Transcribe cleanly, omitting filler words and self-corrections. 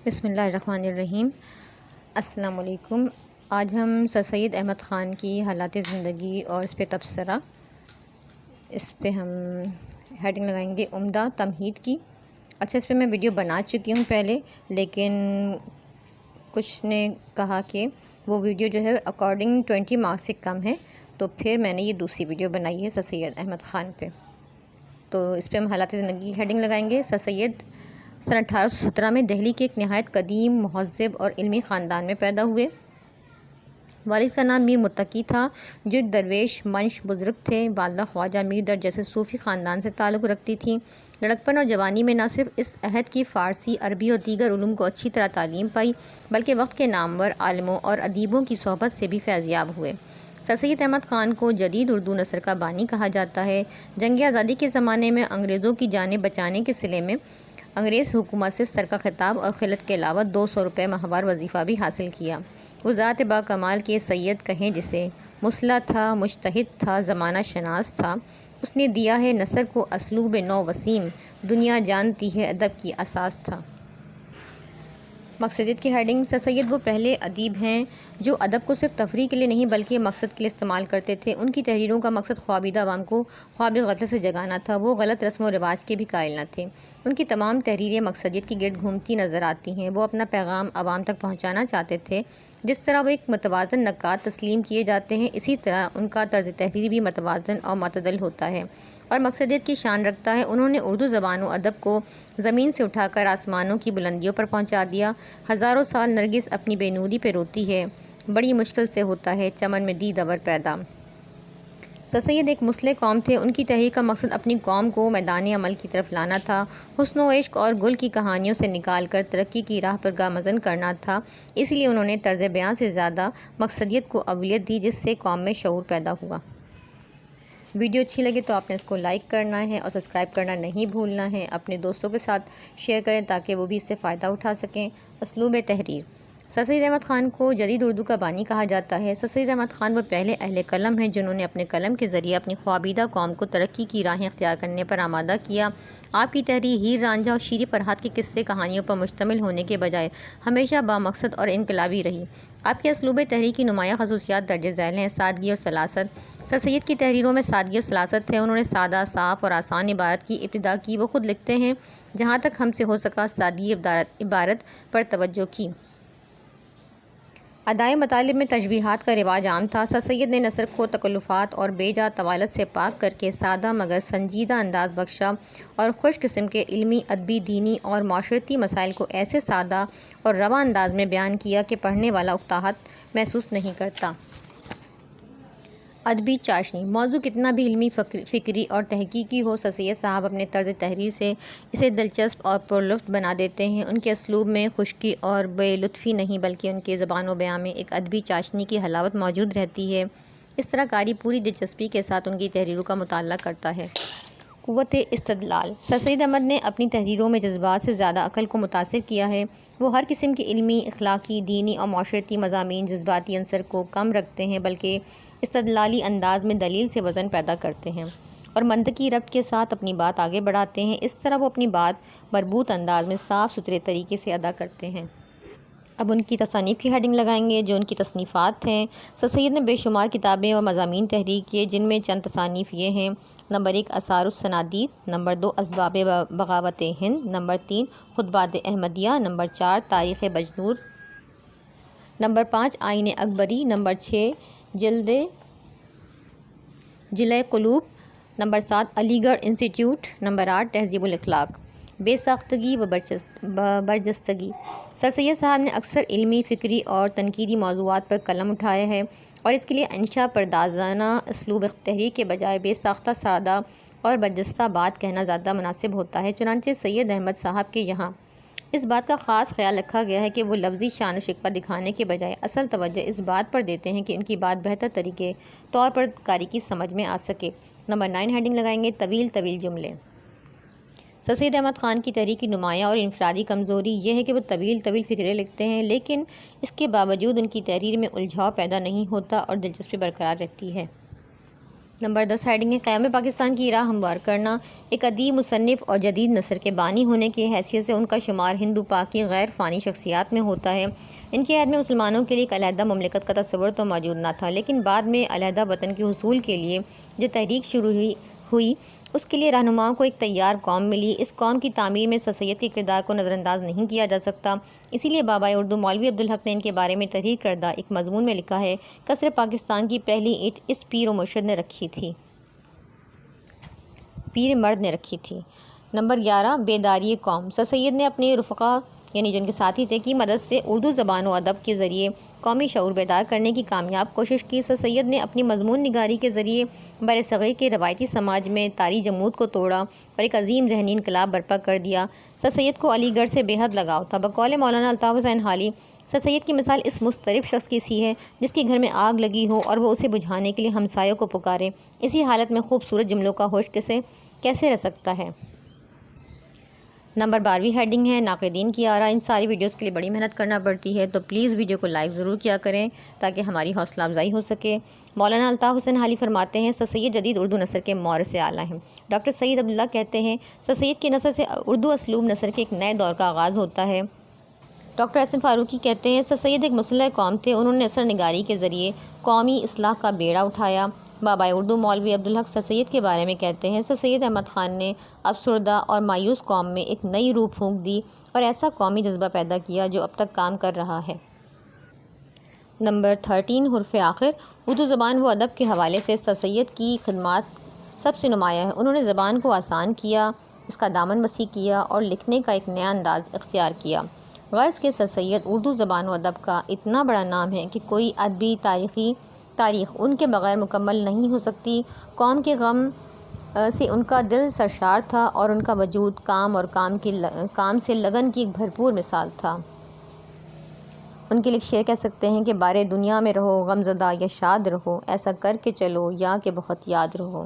بسم اللہ الرحمن الرحیم۔ السلام علیکم۔ آج ہم سر سید احمد خان کی حالات زندگی اور اس پہ تبصرہ، اس پہ ہم ہیڈنگ لگائیں گے عمدہ تمہید کی۔ اچھا، اس پہ میں ویڈیو بنا چکی ہوں پہلے، لیکن کچھ نے کہا کہ وہ ویڈیو جو ہے اکارڈنگ 20 مارکس سے کم ہے، تو پھر میں نے یہ دوسری ویڈیو بنائی ہے سر سید احمد خان پہ۔ تو اس پہ ہم حالات زندگی کی ہیڈنگ لگائیں گے۔ سر سید سن 1817 میں دہلی کے ایک نہایت قدیم، مہذب اور علمی خاندان میں پیدا ہوئے۔ والد کا نام میر متقی تھا، جو ایک درویش منش بزرگ تھے۔ والدہ خواجہ میر در جیسے صوفی خاندان سے تعلق رکھتی تھیں۔ لڑکپن اور جوانی میں نہ صرف اس عہد کی فارسی، عربی اور دیگر علوم کو اچھی طرح تعلیم پائی، بلکہ وقت کے نامور عالموں اور ادیبوں کی صحبت سے بھی فیضیاب ہوئے۔ سر سید احمد خان کو جدید اردو نثر کا بانی کہا جاتا ہے۔ جنگ آزادی کے زمانے میں انگریزوں کی جانیں بچانے کے صلے میں انگریز حکومت سے سر کا خطاب اور خلعت کے علاوہ 200 روپے ماہوار وظیفہ بھی حاصل کیا۔ وہ ذات با کمال کے سید کہیں جسے، مصلح تھا، مجتہد تھا، زمانہ شناس تھا۔ اس نے دیا ہے نثر کو اسلوب نو وسیم، دنیا جانتی ہے ادب کی اساس تھا۔ مقصدیت کی ہیڈنگ۔ سر سید وہ پہلے ادیب ہیں جو ادب کو صرف تفریح کے لیے نہیں بلکہ مقصد کے لیے استعمال کرتے تھے۔ ان کی تحریروں کا مقصد خوابیدہ عوام کو خواب غفلت سے جگانا تھا۔ وہ غلط رسم و رواج کے بھی قائل نہ تھے۔ ان کی تمام تحریریں مقصدیت کی گرد گھومتی نظر آتی ہیں۔ وہ اپنا پیغام عوام تک پہنچانا چاہتے تھے۔ جس طرح وہ ایک متوازن نقاد تسلیم کیے جاتے ہیں، اسی طرح ان کا طرز تحریر بھی متوازن اور معتدل ہوتا ہے اور مقصدیت کی شان رکھتا ہے۔ انہوں نے اردو زبان و ادب کو زمین سے اٹھا کر آسمانوں کی بلندیوں پر پہنچا دیا۔ ہزاروں سال نرگس اپنی بے نوری پہ روتی ہے، بڑی مشکل سے ہوتا ہے چمن میں دید اور پیدا۔ سر سید ایک مصلح قوم تھے۔ ان کی تحریر کا مقصد اپنی قوم کو میدان عمل کی طرف لانا تھا، حسن و عشق اور گل کی کہانیوں سے نکال کر ترقی کی راہ پر گامزن کرنا تھا۔ اس لیے انہوں نے طرز بیان سے زیادہ مقصدیت کو اولویت دی، جس سے قوم میں شعور پیدا ہوا۔ ویڈیو اچھی لگے تو آپ نے اس کو لائک کرنا ہے اور سبسکرائب کرنا نہیں بھولنا ہے۔ اپنے دوستوں کے ساتھ شیئر کریں تاکہ وہ بھی اس سے فائدہ اٹھا سکیں۔ اسلوب تحریر۔ سر سید احمد خان کو جدید اردو کا بانی کہا جاتا ہے۔ سر سید احمد خان وہ پہلے اہل قلم ہیں جنہوں نے اپنے قلم کے ذریعے اپنی خوابیدہ قوم کو ترقی کی راہیں اختیار کرنے پر آمادہ کیا۔ آپ کی تحریر ہیر رانجھا اور شیریں فرہاد کے قصے کہانیوں پر مشتمل ہونے کے بجائے ہمیشہ بامقصد اور انقلابی رہی۔ آپ کے اسلوب تحریر کی نمایاں خصوصیات درج ذیل ہیں۔ سادگی اور سلاست۔ سر سید کی تحریروں میں سادگی اور سلاست ہے۔ انہوں نے سادہ، صاف اور آسان عبارت کی ابتدا کی۔ وہ خود لکھتے ہیں، جہاں تک ہم سے ہو سکا سادگی عبارت پر توجہ کی۔ ادائے مطالب میں تشبیہات کا رواج عام تھا۔ سر سید نے نثر کو تکلفات اور بے جا طوالت سے پاک کر کے سادہ مگر سنجیدہ انداز بخشا اور خوش قسم کے علمی، ادبی، دینی اور معاشرتی مسائل کو ایسے سادہ اور رواں انداز میں بیان کیا کہ پڑھنے والا اکتاہٹ محسوس نہیں کرتا۔ ادبی چاشنی۔ موضوع کتنا بھی علمی، فکری اور تحقیقی ہو، سر سید صاحب اپنے طرز تحریر سے اسے دلچسپ اور پرلطف بنا دیتے ہیں۔ ان کے اسلوب میں خشکی اور بے لطفی نہیں بلکہ ان کے زبان و بیان میں ایک ادبی چاشنی کی حلاوت موجود رہتی ہے۔ اس طرح قاری پوری دلچسپی کے ساتھ ان کی تحریروں کا مطالعہ کرتا ہے۔ قوت استدلال۔ سر سید احمد نے اپنی تحریروں میں جذبات سے زیادہ عقل کو متاثر کیا ہے۔ وہ ہر قسم کے علمی، اخلاقی، دینی اور معاشرتی مضامین جذباتی عنصر کو کم رکھتے ہیں بلکہ استدلالی انداز میں دلیل سے وزن پیدا کرتے ہیں اور منطقی ربط کے ساتھ اپنی بات آگے بڑھاتے ہیں۔ اس طرح وہ اپنی بات مربوط انداز میں صاف ستھرے طریقے سے ادا کرتے ہیں۔ اب ان کی تصانیف کی ہیڈنگ لگائیں گے، جو ان کی تصنیفات ہیں۔ سر سید نے بے شمار کتابیں اور مضامین تحریر کیے، جن میں چند تصانیف یہ ہیں: نمبر 1 آثار السنادید، نمبر 2 اسباب بغاوت ہند، نمبر 3 خطبات احمدیہ، نمبر 4 تاریخ بجنور، نمبر 5 آئین اکبری، نمبر 6 جلۂ قلوب، نمبر 7 علی گڑھ انسٹیٹیوٹ، نمبر 8 تہذیب الاخلاق۔ بے ساختگی و برجستگی۔ سر سید صاحب نے اکثر علمی، فکری اور تنقیدی موضوعات پر قلم اٹھایا ہے اور اس کے لیے انشا پردازانہ اسلوب تحریر کے بجائے بے ساختہ، سادہ اور برجستہ بات کہنا زیادہ مناسب ہوتا ہے۔ چنانچہ سید احمد صاحب کے یہاں اس بات کا خاص خیال رکھا گیا ہے کہ وہ لفظی شان و شکوہ دکھانے کے بجائے اصل توجہ اس بات پر دیتے ہیں کہ ان کی بات بہتر طریقے طور پر قاری کی سمجھ میں آ سکے۔ نمبر 9 ہیڈنگ لگائیں گے، طویل جملے۔ سر سید احمد خان کی تحریر کی نمایاں اور انفرادی کمزوری یہ ہے کہ وہ طویل فقرے لکھتے ہیں، لیکن اس کے باوجود ان کی تحریر میں الجھاؤ پیدا نہیں ہوتا اور دلچسپی برقرار رہتی ہے۔ نمبر 10 ہیڈنگ ہے قیام پاکستان کی راہ ہموار کرنا۔ ایک ادیب، مصنف اور جدید نثر کے بانی ہونے کی حیثیت سے ان کا شمار ہندو پاک کی غیر فانی شخصیات میں ہوتا ہے۔ ان کے عہد میں مسلمانوں کے لیے ایک علیحدہ مملکت کا تصور تو موجود نہ تھا، لیکن بعد میں علیحدہ وطن کے حصول کے لیے جو تحریک شروع ہوئی اس کے لیے رہنماؤں کو ایک تیار قوم ملی۔ اس قوم کی تعمیر میں سر سید کے کردار کو نظر انداز نہیں کیا جا سکتا۔ اسی لیے بابائے اردو مولوی عبدالحق نے ان کے بارے میں تحریر کردہ ایک مضمون میں لکھا ہے، قصر پاکستان کی پہلی اینٹ اس پیر و مرشد نے رکھی تھی، پیر مرد نے رکھی تھی۔ نمبر 11 بیداری قوم۔ سر سید نے اپنے رفقا یعنی جن کے ساتھی تھے کی مدد سے اردو زبان و ادب کے ذریعے قومی شعور بیدار کرنے کی کامیاب کوشش کی۔ سر سید نے اپنی مضمون نگاری کے ذریعے برصغیر کے روایتی سماج میں طاری جمود کو توڑا اور ایک عظیم ذہنی انقلاب برپا کر دیا۔ سر سید کو علی گڑھ سے بے حد لگاؤ تھا۔ بقول مولانا الطاف حسین حالی، سر سید کی مثال اس مضطرب شخص کی سی ہے جس کے گھر میں آگ لگی ہو اور وہ اسے بجھانے کے لیے ہمسایوں کو پکارے۔ اسی حالت میں خوبصورت جملوں کا ہوش کیسے رہ سکتا ہے۔ نمبر 12 ہیڈنگ ہے ناقدین کی آراء۔ ان ساری ویڈیوز کے لیے بڑی محنت کرنا پڑتی ہے، تو پلیز ویڈیو کو لائک ضرور کیا کریں تاکہ ہماری حوصلہ افزائی ہو سکے۔ مولانا الطاف حسین حالی فرماتے ہیں، سر سید جدید اردو نثر کے مورث اعلیٰ ہیں۔ ڈاکٹر سعید عبداللہ کہتے ہیں، سر سید کے نثر سے اردو اسلوب نثر کے ایک نئے دور کا آغاز ہوتا ہے۔ ڈاکٹر احسن فاروقی کہتے ہیں، سر سید ایک مسلح قوم تھے، انہوں نے نثر نگاری کے ذریعے قومی اصلاح کا بیڑا اٹھایا۔ بابائے اردو مولوی عبدالحق سر سید کے بارے میں کہتے ہیں، سر سید احمد خان نے افسردہ اور مایوس قوم میں ایک نئی روح پھونک دی اور ایسا قومی جذبہ پیدا کیا جو اب تک کام کر رہا ہے۔ نمبر 13 حرف آخر۔ اردو زبان و ادب کے حوالے سے سر سید کی خدمات سب سے نمایاں ہے۔ انہوں نے زبان کو آسان کیا، اس کا دامن وسیع کیا اور لکھنے کا ایک نیا انداز اختیار کیا۔ غرض کہ سر سید اردو زبان و ادب کا اتنا بڑا نام ہے کہ کوئی ادبی تاریخ ان کے بغیر مکمل نہیں ہو سکتی۔ قوم کے غم سے ان کا دل سرشار تھا اور ان کا وجود کام سے لگن کی ایک بھرپور مثال تھا۔ ان کے لیے ایک شعر کہہ سکتے ہیں کہ بارے دنیا میں رہو غم زدہ یا شاد رہو، ایسا کر کے چلو یا کہ بہت یاد رہو۔